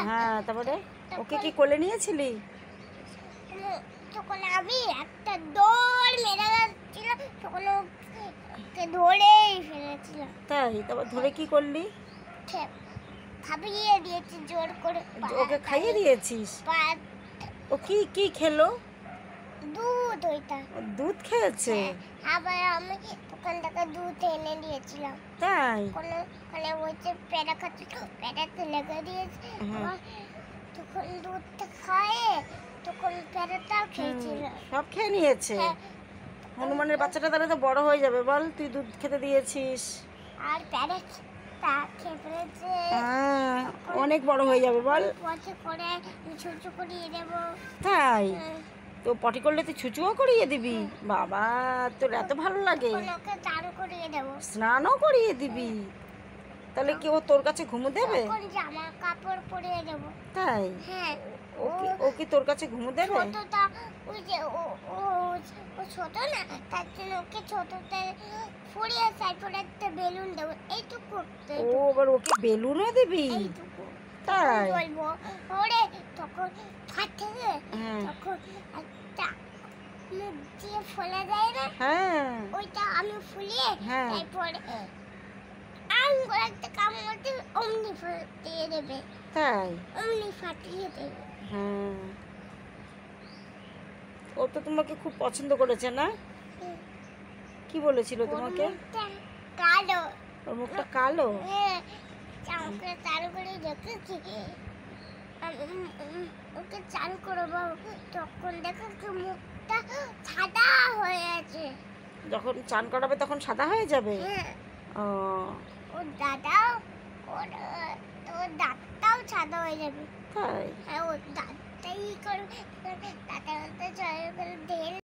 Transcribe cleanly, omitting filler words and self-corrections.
হ্যাঁ, তারপরে ওকে কি কোলে নিয়েছিলি? তখন আমি একটা দৌড় মেরে যাচ্ছিলাম, তখন ওকে ধরেই ফেলেছিলাম। তাই? তারপর ধরে কি করলি? খাইয়ে দিয়েছি জোর করে। ওকে খাইয়ে দিয়েছিস? ও কি কি খেলো? দুধ। ওইটা ও দুধ খেয়েছে? আবার আমি দোকান থেকে দুধ এনে দিয়েছিলাম। তাই? ওখানে ওই যে পেড়া খাচ্ছিল, পেড়াতে লেগে দিয়েছে। তখন দুধটা খায়, তখন পেড়াটাও খেয়েছিল। সব খেয়ে নিয়েছে? হনুমানের বাচ্চাটা তাহলে তো বড় হয়ে যাবে বল, তুই দুধ খেতে দিয়েছিস। আর পেড়াটা খেয়ে ফেলেছে। অনেক বড় হয়ে যাবে বল। পথে করে ছুঁচু করিয়ে দেবো। তাই? তো পটি করলে তুই ছুঁচুও করিয়ে দিবি? বাবা, তোর এত ভালো লাগে? ওকে চান করিয়ে দেবো। স্নানও করিয়ে দিবি? তাহলে কি ও তোর কাছে ঘুমো দেবে? জামা কাপড় পরিয়ে দেবো। তাই? হ্যাঁ। ও কি তোর কাছে ঘুমো দেবে? ছোটটা ওই যে ও ছোট না, তার জন্য ওকে ছোটতে পরিয়ে তারপরে একটা বেলুন দেবো, এইটুকু। ও আবার ওকে বেলুনও দিবি? এইটুকু। তাই? বলবো ওরে, তখন ফাটে তখন একটা মুখ দিয়ে ফোলা যায় না, ওইটা আমি ফুলিয়ে তারপরে আঙ্গুল একটা কামড় দিয়ে অমনি ফাটিয়ে দেবে। তাই? অমনি ফাটিয়ে দেবে। ও তো তোমাকে খুব পছন্দ করেছে না? কি বলেছিল তোমাকে? কালো। ওর মুখটা কালো? আমাকে চান করে দেখেছি, ওকে চান করবো, তখন দেখেছি মুখটা সাদা হয়ে আছে। যখন চান করাবে তখন সাদা হয়ে যাবে? ও, ওর দাঁতটাও সাদা হয়ে যাবে। তাই? হ্যাঁ, ওর দাঁতটাই করবে,